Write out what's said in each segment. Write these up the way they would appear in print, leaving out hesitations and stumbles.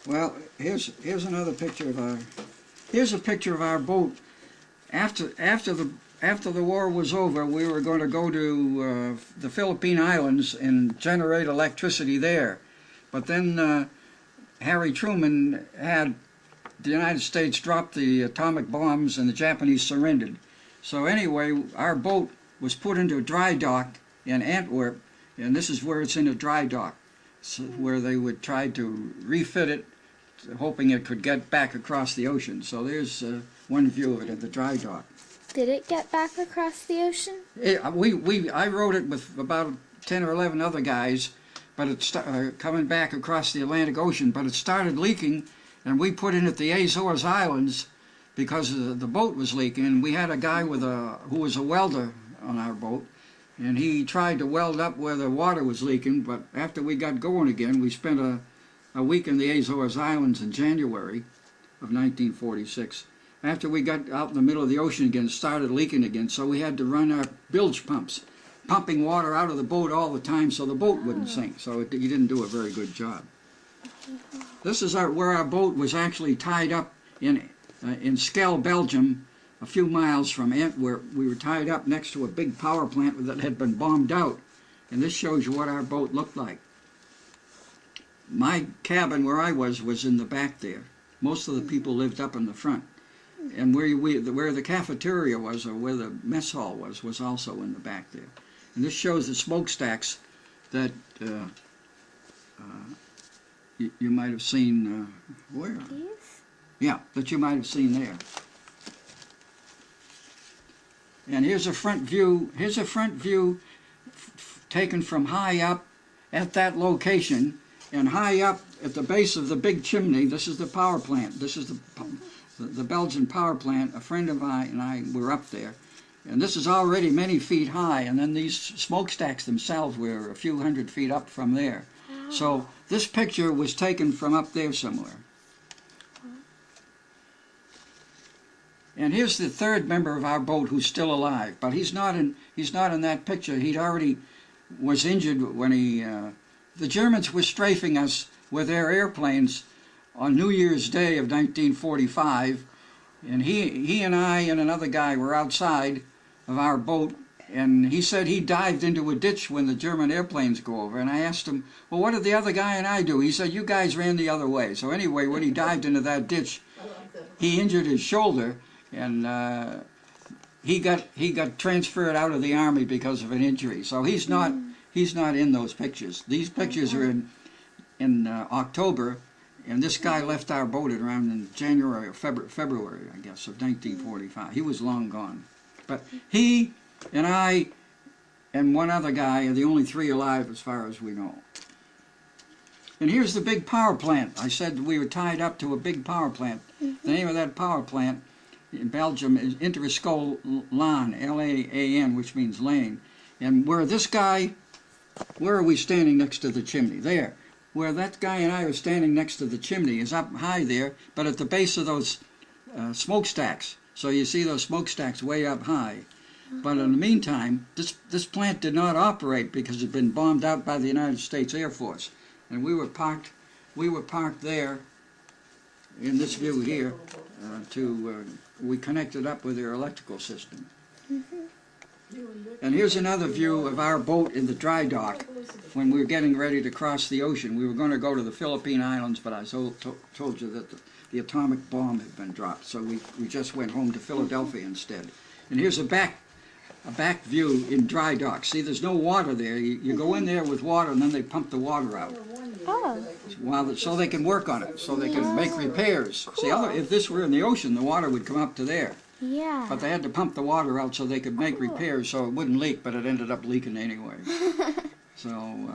Well, here's another picture of our. Here's a picture of our boat. After the war was over, we were going to go to the Philippine Islands and generate electricity there. But then Harry Truman had the United States drop the atomic bombs and the Japanese surrendered. So anyway, our boat was put into a dry dock in Antwerp, and this is where it's in a dry dock, so where they would try to refit it, hoping it could get back across the ocean. So there's one view of it at the dry dock. Did it get back across the ocean? I rode it with about 10 or 11 other guys, but it's coming back across the Atlantic Ocean, but it started leaking, and we put in at the Azores Islands because the boat was leaking, and we had a guy who was a welder on our boat, and he tried to weld up where the water was leaking, but after we got going again, we spent a week in the Azores Islands in January of 1946. After we got out in the middle of the ocean again, it started leaking again, so we had to run our bilge pumps, pumping water out of the boat all the time so the boat wouldn't sink. So he didn't do a very good job. This is where our boat was actually tied up in Skell, Belgium, a few miles from Antwerp. We were tied up next to a big power plant that had been bombed out, and this shows you what our boat looked like. My cabin where I was in the back there. Most of the people lived up in the front. And where the cafeteria was, or where the mess hall was also in the back there. And this shows the smokestacks that you might have seen. Where? These? Yeah, that you might have seen there. And here's a front view. Here's a front view taken from high up at that location, and high up at the base of the big chimney. This is the power plant. This is the Belgian power plant. A friend of mine and I were up there, and this is already many feet high, and then these smokestacks themselves were a few hundred feet up from there. Wow. So this picture was taken from up there somewhere. And here's the third member of our boat who's still alive, but he's not in that picture. He'd already was injured when the Germans were strafing us with their airplanes on New Year's Day of 1945, and he and I and another guy were outside of our boat, and he said he dived into a ditch when the German airplanes go over, and I asked him, well, what did the other guy and I do? He said, you guys ran the other way. So anyway, when he dived into that ditch, he injured his shoulder, and he got transferred out of the Army because of an injury. So he's not in those pictures. These pictures are in October. And this guy left our boat at around in January or February, I guess, of 1945. He was long gone. But he and I and one other guy are the only three alive as far as we know. And here's the big power plant. I said we were tied up to a big power plant. The name of that power plant in Belgium is Laan, L-A-A-N, which means lane. And where are we standing next to the chimney? There. Where that guy and I are standing next to the chimney is up high there, but at the base of those smokestacks. So you see those smokestacks way up high. But in the meantime, this plant did not operate because it had been bombed out by the United States Air Force. And we were parked there in this view here we connected up with their electrical system. And here's another view of our boat in the dry dock when we were getting ready to cross the ocean. We were going to go to the Philippine Islands, but I told you that the atomic bomb had been dropped, so we just went home to Philadelphia instead. And here's a back view in dry dock. See, there's no water there. You go in there with water, and then they pump the water out. Oh. So they can work on it, so they can make repairs. Cool. See, if this were in the ocean, the water would come up to there. Yeah. But they had to pump the water out so they could make repairs so it wouldn't leak, but it ended up leaking anyway. So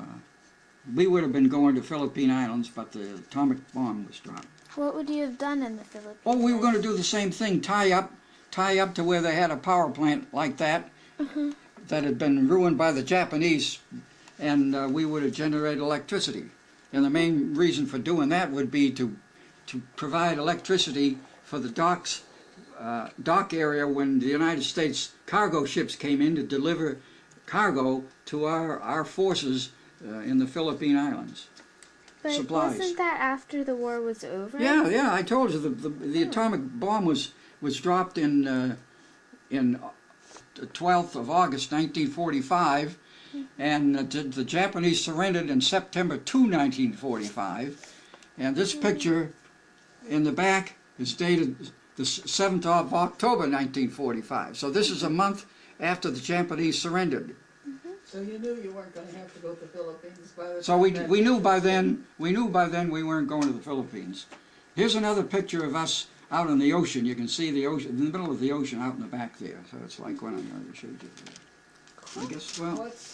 we would have been going to Philippine Islands, but the atomic bomb was dropped. What would you have done in the Philippines? Oh, we were going to do the same thing, tie up to where they had a power plant like that, that had been ruined by the Japanese, and we would have generated electricity. And the main reason for doing that would be to provide electricity for the dock area when the United States cargo ships came in to deliver cargo to our forces in the Philippine Islands. But supplies. wasn't that after the war was over? Yeah, I told you the atomic bomb was dropped in the 12th of August 1945, and the Japanese surrendered in September 2, 1945. And this picture in the back is dated the 7th of October 1945. So this is a month after the Japanese surrendered. So you knew you weren't going to have to go to the Philippines by the time So we knew by then we weren't going to the Philippines. Here's another picture of us out in the ocean. You can see the ocean in the middle of the ocean out in the back there. So it's like when I showed you. I guess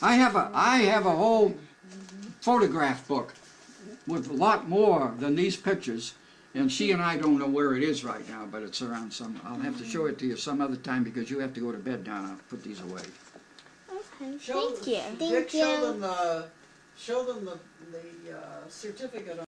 I have a whole photograph book with a lot more than these pictures, and she and I don't know where it is right now, but it's around some. I'll have to show it to you some other time because you have to go to bed now. I'll put these away. Okay. Show them the certificate